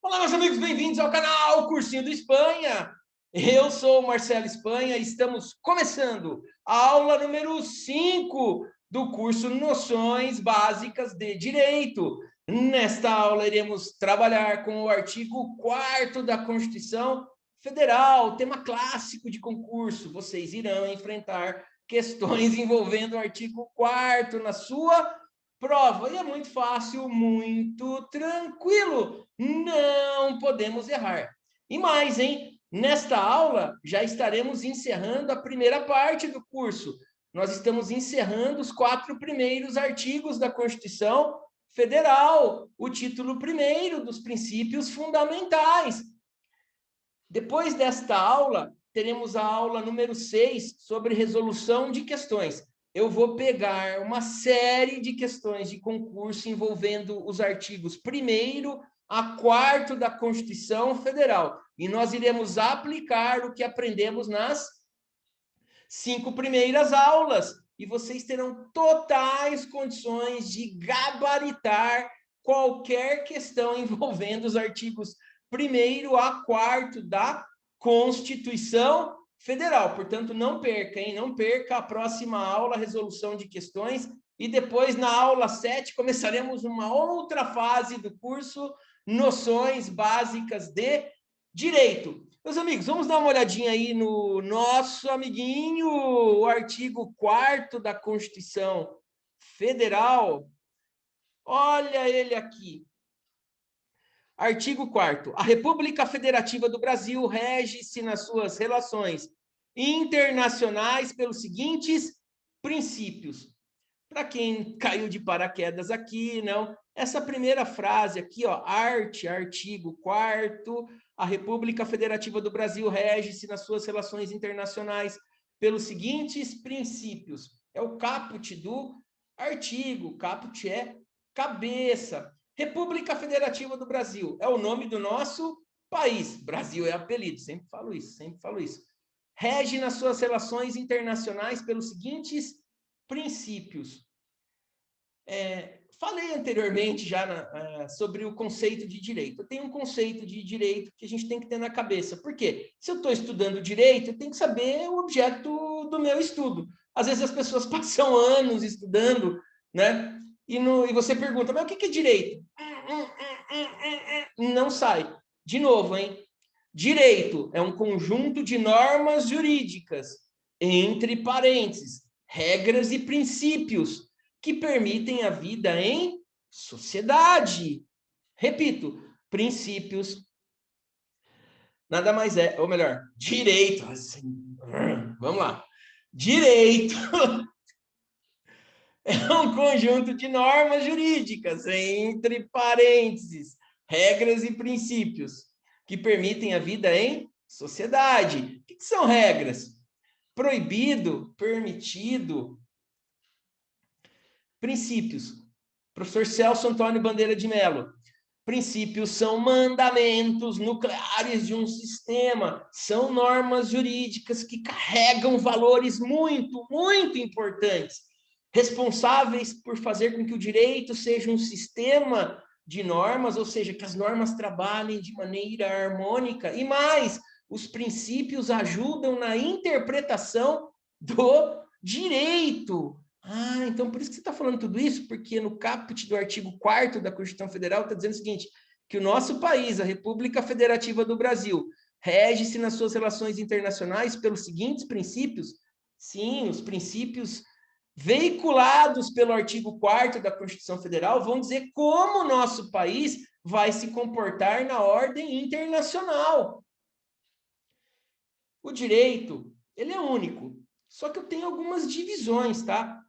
Olá, meus amigos, bem-vindos ao canal Cursinho do Espanha. Eu sou o Marcelo Espanha e estamos começando a aula número 5 do curso Noções Básicas de Direito. Nesta aula, iremos trabalhar com o artigo 4º da Constituição Federal, tema clássico de concurso. Vocês irão enfrentar questões envolvendo o artigo 4º na sua prova. E é muito fácil, muito tranquilo. Não podemos errar. E mais, hein? Nesta aula, já estaremos encerrando a primeira parte do curso. Nós estamos encerrando os 4 primeiros artigos da Constituição Federal, o título 1º dos princípios fundamentais. Depois desta aula, teremos a aula número 6 sobre resolução de questões. Eu vou pegar uma série de questões de concurso envolvendo os artigos 1º a 4º da Constituição Federal. E nós iremos aplicar o que aprendemos nas 5 primeiras aulas. E vocês terão totais condições de gabaritar qualquer questão envolvendo os artigos 1º a 4º da Constituição Federal. Portanto, não perca, hein? Não perca a próxima aula, resolução de questões. E depois, na aula 7, começaremos uma outra fase do curso, Noções Básicas de Direito. Meus amigos, vamos dar uma olhadinha aí no nosso amiguinho, o artigo 4º da Constituição Federal. Olha ele aqui. Artigo 4º. A República Federativa do Brasil rege-se nas suas relações internacionais pelos seguintes princípios. Para quem caiu de paraquedas aqui, não, essa primeira frase aqui, ó, artigo 4º, a República Federativa do Brasil rege-se nas suas relações internacionais pelos seguintes princípios. É o caput do artigo, caput é cabeça. República Federativa do Brasil é o nome do nosso país. Brasil é apelido, sempre falo isso, sempre falo isso. Rege nas suas relações internacionais pelos seguintes princípios. Falei anteriormente já sobre o conceito de direito. Eu tenho um conceito de direito que a gente tem que ter na cabeça. Por quê? Se eu estou estudando direito, eu tenho que saber o objeto do meu estudo. Às vezes as pessoas passam anos estudando, né? E você pergunta, mas o que é direito? Não sai. De novo, hein? Direito é um conjunto de normas jurídicas, entre parênteses, regras e princípios, que permitem a vida em sociedade. Repito, princípios. Nada mais é, ou melhor, direito. Vamos lá. Direito é um conjunto de normas jurídicas, entre parênteses, regras e princípios, que permitem a vida em sociedade. O que são regras? Proibido, permitido. Princípios. Professor Celso Antônio Bandeira de Mello. Princípios são mandamentos nucleares de um sistema, são normas jurídicas que carregam valores muito, muito importantes, responsáveis por fazer com que o direito seja um sistema de normas, ou seja, que as normas trabalhem de maneira harmônica. E mais, os princípios ajudam na interpretação do direito. Então por isso que você está falando tudo isso, porque no caput do artigo 4º da Constituição Federal está dizendo o seguinte, que o nosso país, a República Federativa do Brasil, rege-se nas suas relações internacionais pelos seguintes princípios. Sim, os princípios veiculados pelo artigo 4º da Constituição Federal vão dizer como o nosso país vai se comportar na ordem internacional. O direito, ele é único, só que eu tenho algumas divisões, tá?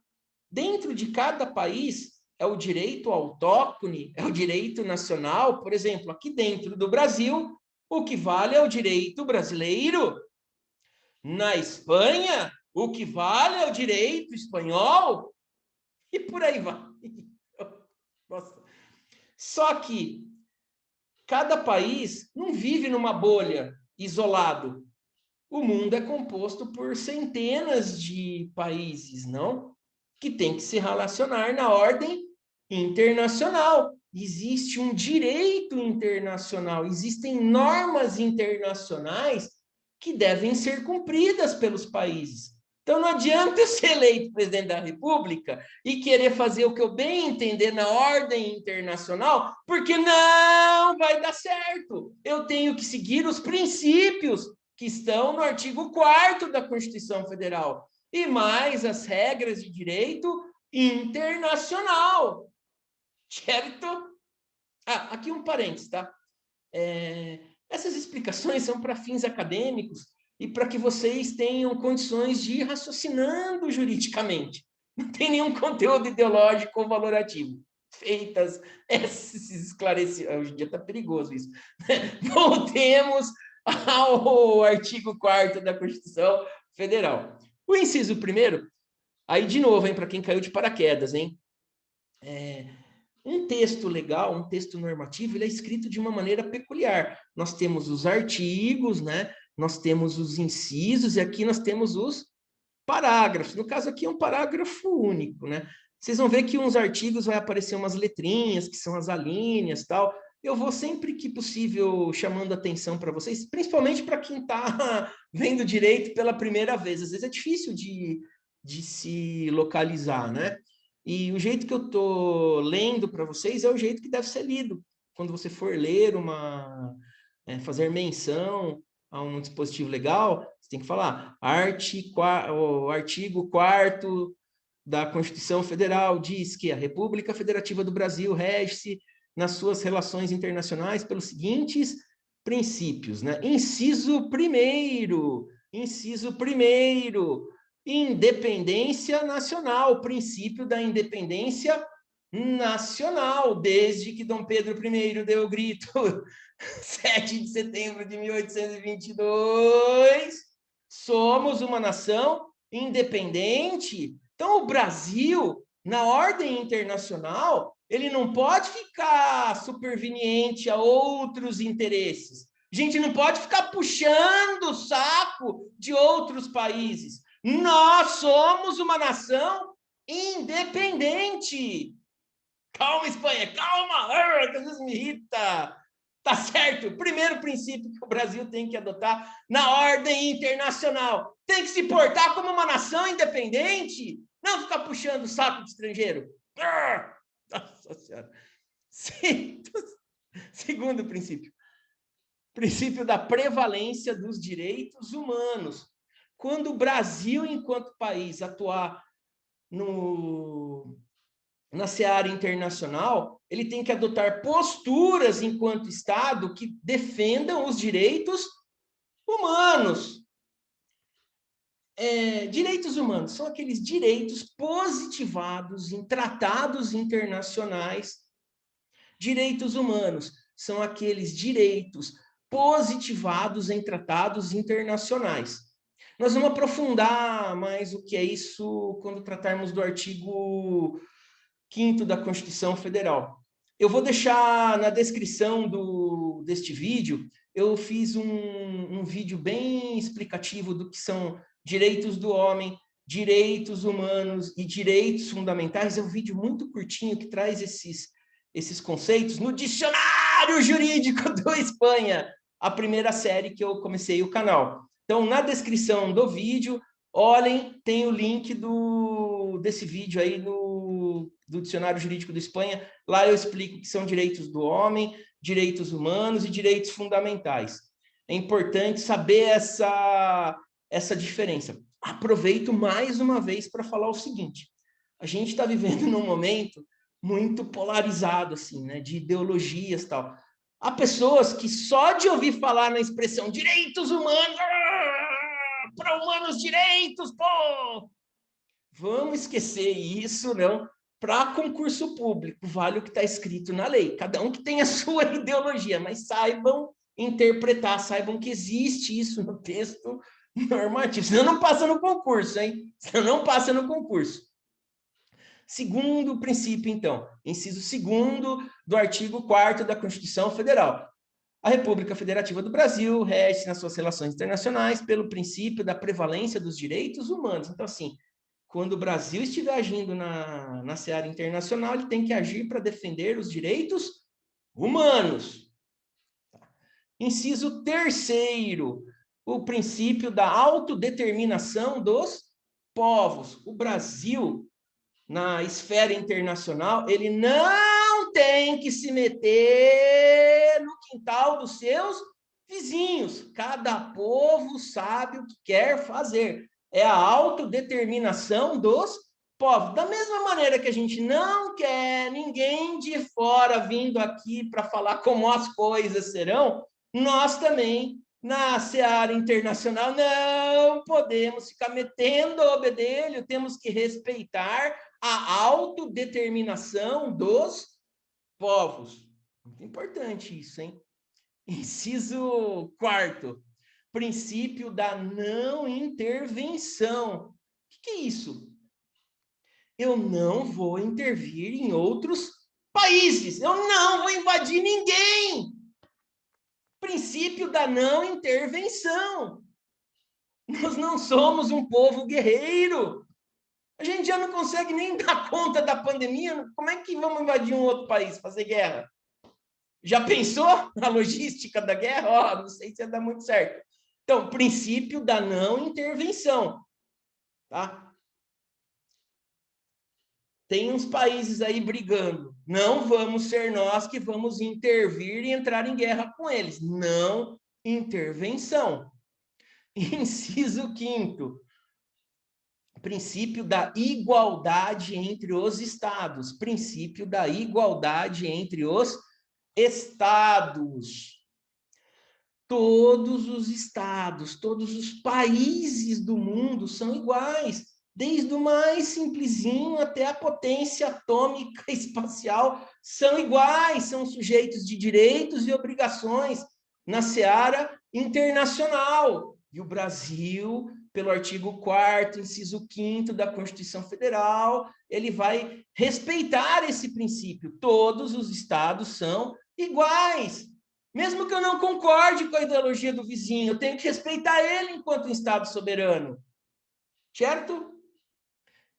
Dentro de cada país, é o direito autóctone, é o direito nacional. Por exemplo, aqui dentro do Brasil, o que vale é o direito brasileiro. Na Espanha, o que vale é o direito espanhol. E por aí vai. Nossa. Só que cada país não vive numa bolha, isolado. O mundo é composto por centenas de países, não? Que tem que se relacionar na ordem internacional. existe um direito internacional, existem normas internacionais que devem ser cumpridas pelos países. Então, não adianta eu ser eleito presidente da República e querer fazer o que eu bem entender na ordem internacional, porque não vai dar certo. Eu tenho que seguir os princípios que estão no artigo 4º da Constituição Federal, e mais as regras de direito internacional. Certo? Aqui um parênteses, tá? Essas explicações são para fins acadêmicos e para que vocês tenham condições de ir raciocinando juridicamente. Não tem nenhum conteúdo ideológico ou valorativo. Feitas esses esclarecimentos. Hoje em dia está perigoso isso. Voltemos ao artigo 4º da Constituição Federal. O inciso 1º, aí de novo, hein, para quem caiu de paraquedas, hein? Um texto legal, um texto normativo, ele é escrito de uma maneira peculiar. Nós temos os artigos, né? Nós temos os incisos e aqui nós temos os parágrafos. No caso aqui é um parágrafo único, né? Vocês vão ver que uns artigos vai aparecer umas letrinhas, que são as alíneas, tal. Eu vou sempre que possível chamando atenção para vocês, principalmente para quem está vendo direito pela primeira vez. Às vezes é difícil de se localizar, né? E o jeito que eu estou lendo para vocês é o jeito que deve ser lido. Quando você for ler fazer menção a um dispositivo legal, você tem que falar o artigo 4º da Constituição Federal diz que a República Federativa do Brasil rege-se nas suas relações internacionais pelos seguintes princípios, né? Inciso 1º, independência nacional, princípio da independência nacional, desde que Dom Pedro I deu o grito, 7 de setembro de 1822, somos uma nação independente. Então, o Brasil, na ordem internacional, ele não pode ficar superveniente a outros interesses. A gente não pode ficar puxando o saco de outros países. Nós somos uma nação independente. Calma, Espanha, calma, que às vezes me irrita. Tá certo? Primeiro princípio que o Brasil tem que adotar na ordem internacional. Tem que se portar como uma nação independente, não ficar puxando o saco de estrangeiro. Nossa Senhora. Segundo princípio. Princípio da prevalência dos direitos humanos. Quando o Brasil, enquanto país, atuar na seara internacional, ele tem que adotar posturas, enquanto Estado, que defendam os direitos humanos. Direitos humanos são aqueles direitos positivados em tratados internacionais. Direitos humanos são aqueles direitos positivados em tratados internacionais. Nós vamos aprofundar mais o que é isso quando tratarmos do artigo 5º da Constituição Federal. Eu vou deixar na descrição deste vídeo, eu fiz um vídeo bem explicativo do que são direitos do homem, direitos humanos e direitos fundamentais. É um vídeo muito curtinho que traz esses conceitos no Dicionário Jurídico do Espanha, a primeira série que eu comecei o canal. Então, na descrição do vídeo, olhem, tem o link desse vídeo aí do Dicionário Jurídico do Espanha. Lá eu explico que são direitos do homem, direitos humanos e direitos fundamentais. É importante saber essa diferença. Aproveito mais uma vez para falar o seguinte. A gente está vivendo num momento muito polarizado, assim, né, de ideologias e tal. Há pessoas que só de ouvir falar na expressão direitos humanos, para humanos direitos, pô! Vamos esquecer isso, não? Para concurso público, vale o que está escrito na lei. Cada um que tem a sua ideologia, mas saibam interpretar, saibam que existe isso no texto normativo. Senão não passa no concurso, hein? Senão não passa no concurso. Segundo princípio, então, inciso 2º do artigo 4º da Constituição Federal. A República Federativa do Brasil rege nas suas relações internacionais pelo princípio da prevalência dos direitos humanos. Então, assim, quando o Brasil estiver agindo na seara internacional, ele tem que agir para defender os direitos humanos. Inciso 3º, o princípio da autodeterminação dos povos. O Brasil, na esfera internacional, ele não tem que se meter no quintal dos seus vizinhos. Cada povo sabe o que quer fazer. É a autodeterminação dos povos. Da mesma maneira que a gente não quer ninguém de fora vindo aqui para falar como as coisas serão, nós também, na seara internacional, não podemos ficar metendo o bedelho, temos que respeitar a autodeterminação dos povos. Muito importante isso, hein? Inciso 4º, princípio da não intervenção. O que é isso? Eu não vou intervir em outros países, eu não vou invadir ninguém. Princípio da não intervenção. Nós não somos um povo guerreiro. A gente já não consegue nem dar conta da pandemia. Como é que vamos invadir um outro país, fazer guerra? Já pensou na logística da guerra? Não sei se ia dar muito certo. Então, princípio da não intervenção. Tá? Tem uns países aí brigando. Não vamos ser nós que vamos intervir e entrar em guerra com eles. Não intervenção. Inciso 5º, princípio da igualdade entre os estados. Princípio da igualdade entre os estados. Todos os estados, todos os países do mundo são iguais, desde o mais simplesinho até a potência atômica espacial, são iguais, são sujeitos de direitos e obrigações na seara internacional. E o Brasil, pelo artigo 4º, inciso 5º da Constituição Federal, ele vai respeitar esse princípio. Todos os estados são iguais. Mesmo que eu não concorde com a ideologia do vizinho, eu tenho que respeitar ele enquanto um Estado soberano. Certo?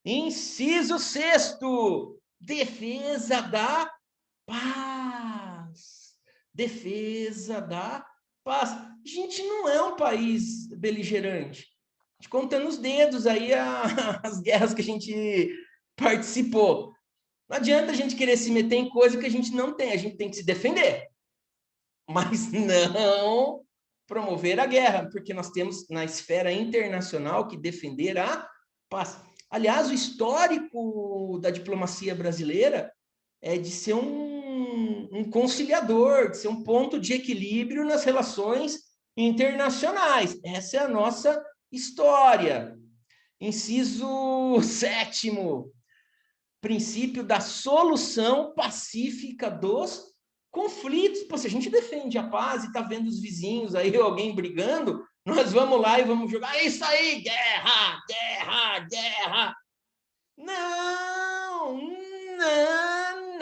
Inciso 6º, defesa da paz. Defesa da paz. A gente não é um país beligerante. A gente conta nos dedos aí as guerras que a gente participou. Não adianta a gente querer se meter em coisa que a gente não tem. A gente tem que se defender. Mas não promover a guerra, porque nós temos na esfera internacional que defender a paz. Aliás, o histórico da diplomacia brasileira é de ser um conciliador, de ser um ponto de equilíbrio nas relações internacionais. Essa é a nossa história. Inciso 7º, princípio da solução pacífica dos conflitos. Pô, se a gente defende a paz e está vendo os vizinhos aí, alguém brigando, nós vamos lá e vamos jogar, é isso aí, guerra, guerra, guerra. Não, não.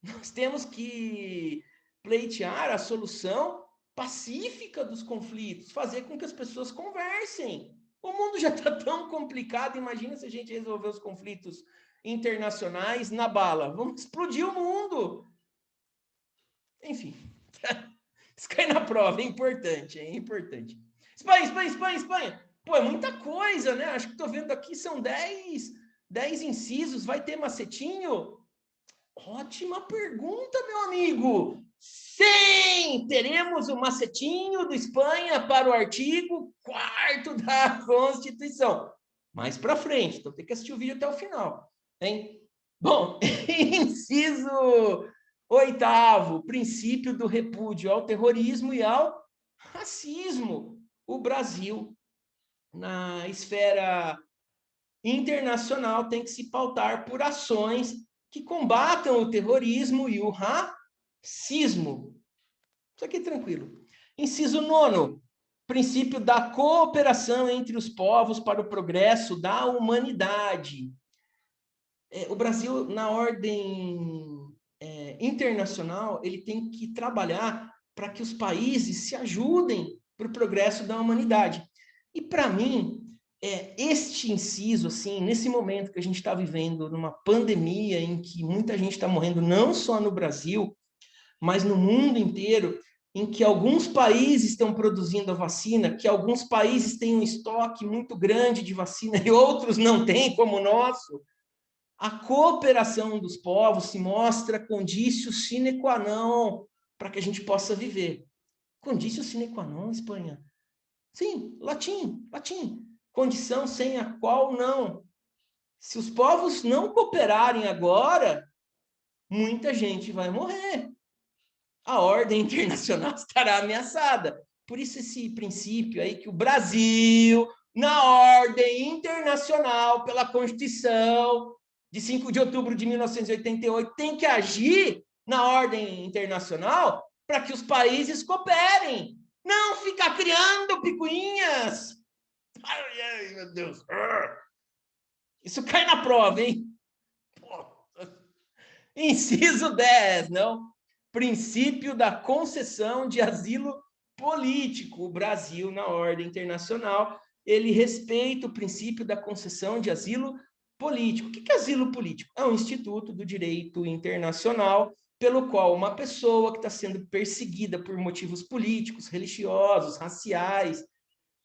Nós temos que pleitear a solução pacífica dos conflitos, fazer com que as pessoas conversem. O mundo já está tão complicado, imagina se a gente resolver os conflitos internacionais na bala. Vamos explodir o mundo. Enfim, isso cai na prova, é importante, é importante. Espanha. Pô, é muita coisa, né? Acho que estou vendo aqui, são 10 incisos, vai ter macetinho? Ótima pergunta, meu amigo. Sim, teremos o macetinho do Espanha para o artigo 4º da Constituição. Mais para frente, então tem que assistir o vídeo até o final. Hein? Bom, inciso 8º, princípio do repúdio ao terrorismo e ao racismo. O Brasil, na esfera internacional, tem que se pautar por ações que combatam o terrorismo e o racismo. Isso aqui é tranquilo. Inciso 9º, princípio da cooperação entre os povos para o progresso da humanidade. O Brasil, na ordem internacional, ele tem que trabalhar para que os países se ajudem para o progresso da humanidade. E, para mim, este inciso, assim, nesse momento que a gente está vivendo, numa pandemia em que muita gente está morrendo, não só no Brasil, mas no mundo inteiro, em que alguns países estão produzindo a vacina, que alguns países têm um estoque muito grande de vacina e outros não têm, como o nosso, a cooperação dos povos se mostra condício sine qua non para que a gente possa viver. Condício sine qua non, Espanha? Sim, latim. Condição sem a qual não. Se os povos não cooperarem agora, muita gente vai morrer. A ordem internacional estará ameaçada. Por isso esse princípio aí que o Brasil, na ordem internacional, pela Constituição de 5 de outubro de 1988, tem que agir na ordem internacional para que os países cooperem. Não ficar criando picuinhas. Ai, meu Deus. Isso cai na prova, hein? Inciso 10, não? Princípio da concessão de asilo político. O Brasil, na ordem internacional, ele respeita o princípio da concessão de asilo político. O que é asilo político? É um instituto do direito internacional pelo qual uma pessoa que está sendo perseguida por motivos políticos, religiosos, raciais,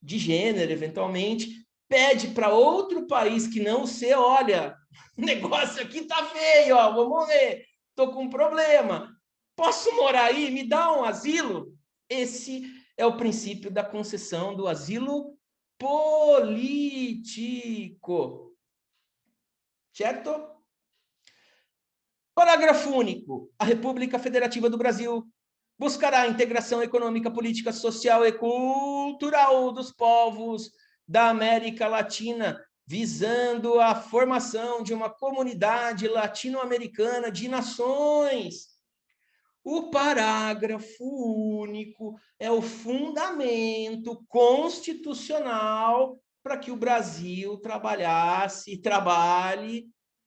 de gênero, eventualmente, pede para outro país que não o seu, olha, o negócio aqui tá feio, ó, vou morrer, tô com um problema, posso morar aí, me dá um asilo? Esse é o princípio da concessão do asilo político. Certo? Parágrafo único. A República Federativa do Brasil buscará a integração econômica, política, social e cultural dos povos da América Latina, visando a formação de uma comunidade latino-americana de nações. O parágrafo único é o fundamento constitucional para que o Brasil trabalhe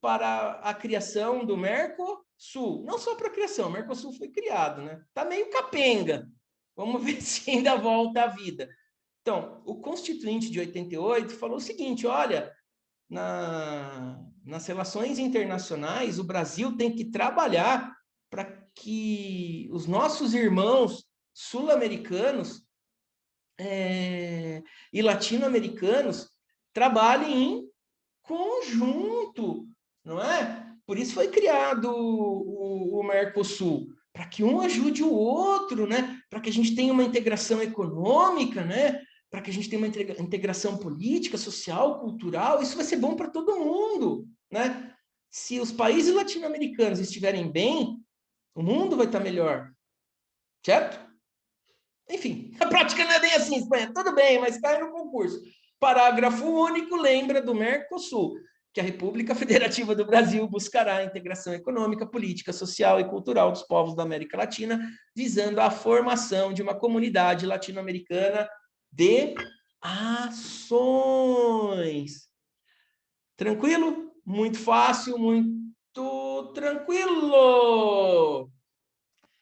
para a criação do Mercosul. Não só para a criação, o Mercosul foi criado, né? Está meio capenga. Vamos ver se ainda volta à vida. Então, o Constituinte de 88 falou o seguinte, olha, nas relações internacionais, o Brasil tem que trabalhar para que os nossos irmãos sul-americanos e latino-americanos trabalhem em conjunto, não é? Por isso foi criado o Mercosul, para que um ajude o outro, né? Para que a gente tenha uma integração econômica, né? Para que a gente tenha uma integração política, social, cultural. Isso vai ser bom para todo mundo, né? Se os países latino-americanos estiverem bem, o mundo vai estar melhor, certo? Enfim, a prática não é bem assim, Espanha. Tudo bem, mas cai no concurso. Parágrafo único lembra do Mercosul, que a República Federativa do Brasil buscará a integração econômica, política, social e cultural dos povos da América Latina, visando a formação de uma comunidade latino-americana de ações. Tranquilo? Muito fácil, muito tranquilo.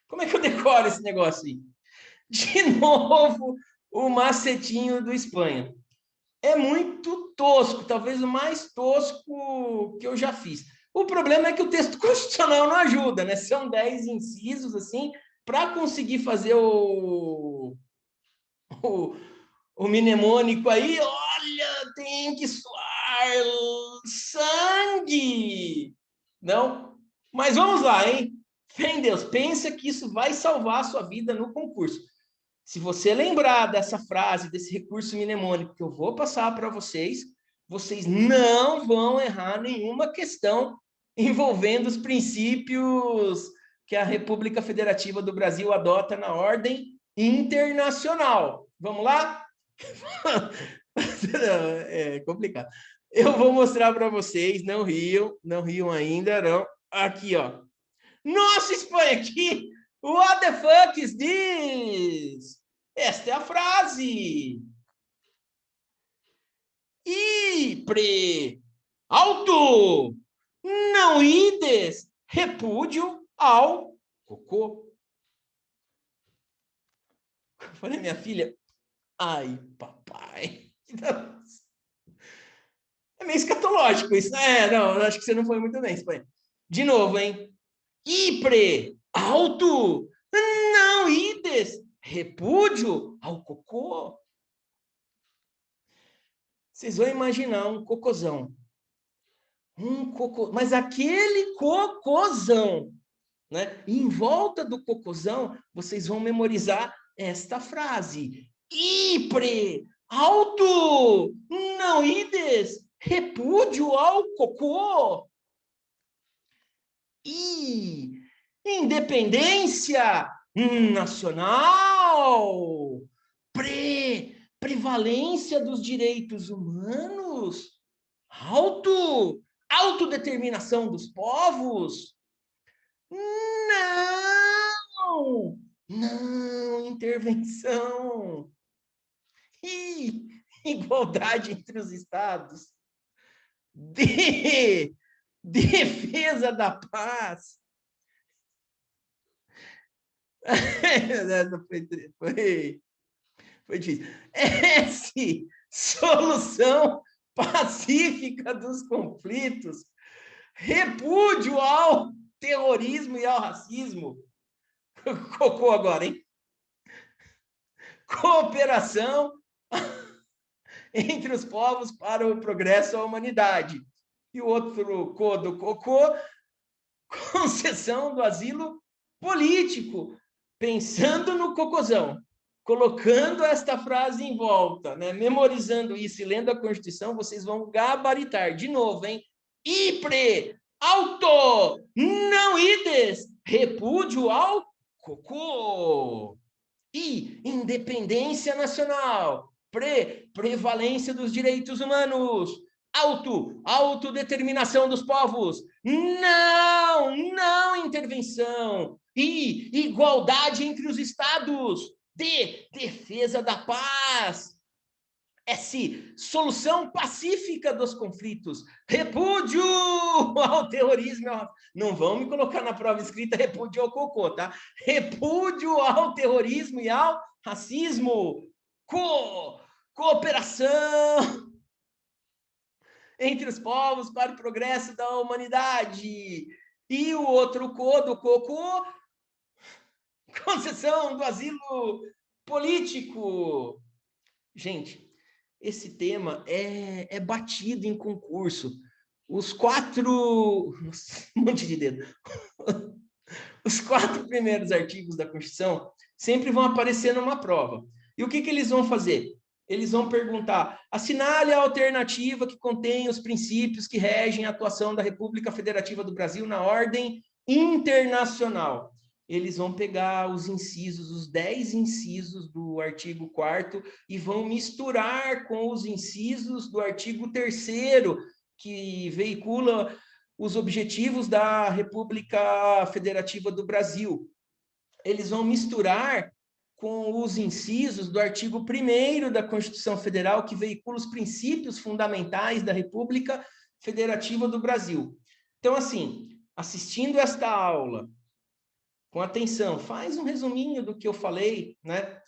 Como é que eu decoro esse negócio aí? De novo, o macetinho do Espanha. É muito tosco, talvez o mais tosco que eu já fiz. O problema é que o texto constitucional não ajuda, né? São 10 incisos, assim, para conseguir fazer o mnemônico aí, olha, tem que suar sangue. Não? Mas vamos lá, hein? Fé em Deus, pensa que isso vai salvar a sua vida no concurso. Se você lembrar dessa frase, desse recurso mnemônico que eu vou passar para vocês, vocês não vão errar nenhuma questão envolvendo os princípios que a República Federativa do Brasil adota na ordem internacional. Vamos lá? É complicado. Eu vou mostrar para vocês, não riam ainda, não. Aqui, ó. Nossa, Espanha, aqui! What the fuck is this? Esta é a frase. Alto! Não ides repúdio ao cocô. Eu falei, minha filha, ai, papai. É meio escatológico isso. Não, acho que você não foi muito bem, Espanha. De novo, hein? Ipre, alto, não ides, repúdio ao cocô. Vocês vão imaginar um cocôzão. Mas aquele cocôzão, né? E em volta do cocôzão, vocês vão memorizar esta frase. Ipre, alto, não ides, repúdio ao cocô. E independência nacional, prevalência dos direitos humanos, autodeterminação dos povos. Não, intervenção. E igualdade entre os estados. Defesa da paz. Foi difícil. Solução pacífica dos conflitos. Repúdio ao terrorismo e ao racismo. Cocô agora, hein? Cooperação entre os povos para o progresso da humanidade. E o outro do cocô, concessão do asilo político, pensando no cocôzão, colocando esta frase em volta, né? Memorizando isso e lendo a Constituição, vocês vão gabaritar. De novo, hein? Ipre, auto, não ides, repúdio ao cocô. E independência nacional, prevalência dos direitos humanos, autodeterminação dos povos, não intervenção, e igualdade entre os estados, defesa da paz, solução pacífica dos conflitos, repúdio ao terrorismo. Não vão me colocar na prova escrita repúdio ao cocô, tá? Repúdio ao terrorismo e ao racismo, cooperação entre os povos para o progresso da humanidade. E o outro do cocô, concessão do asilo político. Gente, esse tema é batido em concurso. Os 4... Um monte de dedo. Os 4 primeiros artigos da Constituição sempre vão aparecer numa prova. E o que eles vão fazer? Eles vão perguntar: assinale a alternativa que contém os princípios que regem a atuação da República Federativa do Brasil na ordem internacional. Eles vão pegar os incisos, os 10 incisos do artigo 4º e vão misturar com os incisos do artigo 3º, que veicula os objetivos da República Federativa do Brasil. Eles vão misturar com os incisos do artigo 1º da Constituição Federal, que veicula os princípios fundamentais da República Federativa do Brasil. Então, assim, assistindo esta aula, com atenção, faz um resuminho do que eu falei, né?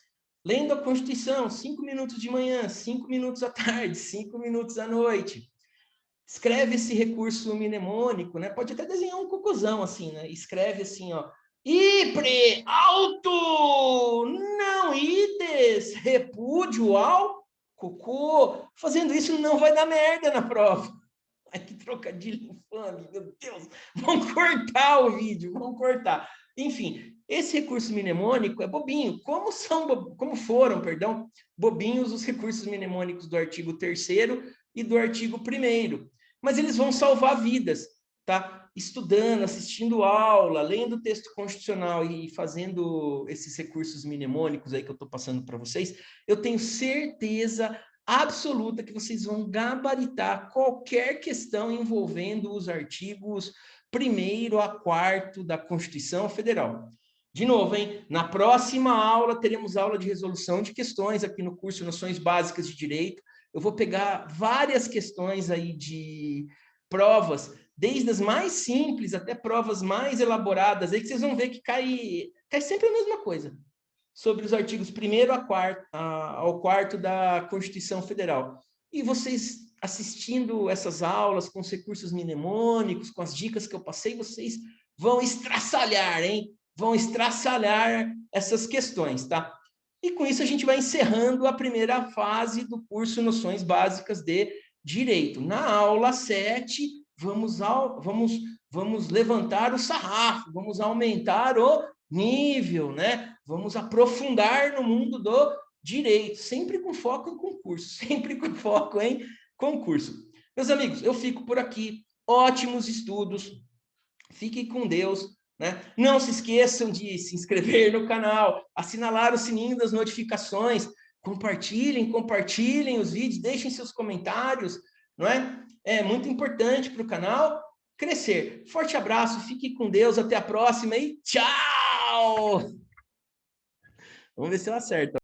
Lendo a Constituição, 5 minutos de manhã, 5 minutos à tarde, 5 minutos à noite. Escreve esse recurso mnemônico, né? Pode até desenhar um cocôzão assim, né? Escreve assim, ó. Ipre, alto, não ides, repúdio ao cocô. Fazendo isso não vai dar merda na prova. Ai, que trocadilho infame, meu Deus. Vão cortar o vídeo, vão cortar. Enfim, esse recurso mnemônico é bobinho. Como foram bobinhos os recursos mnemônicos do artigo 3º e do artigo 1º. Mas eles vão salvar vidas, tá? Estudando, assistindo aula, lendo o texto constitucional e fazendo esses recursos mnemônicos aí que eu estou passando para vocês, eu tenho certeza absoluta que vocês vão gabaritar qualquer questão envolvendo os artigos 1º a 4º da Constituição Federal. De novo, hein? Na próxima aula teremos aula de resolução de questões aqui no curso Noções Básicas de Direito. Eu vou pegar várias questões aí de provas, desde as mais simples até provas mais elaboradas, aí que vocês vão ver que cai sempre a mesma coisa, sobre os artigos 1º ao 4º da Constituição Federal. E vocês assistindo essas aulas com os recursos mnemônicos, com as dicas que eu passei, vocês vão estraçalhar, hein? Vão estraçalhar essas questões, tá? E com isso a gente vai encerrando a primeira fase do curso Noções Básicas de Direito. Na aula 7, vamos levantar o sarrafo, vamos aumentar o nível, né? Vamos aprofundar no mundo do direito, sempre com foco em concurso, sempre com foco em concurso. Meus amigos, eu fico por aqui. Ótimos estudos. Fiquem com Deus. Né? Não se esqueçam de se inscrever no canal, assinalar o sininho das notificações, compartilhem os vídeos, deixem seus comentários, não é? É muito importante para o canal crescer. Forte abraço, fique com Deus, até a próxima e tchau! Vamos ver se eu acerto.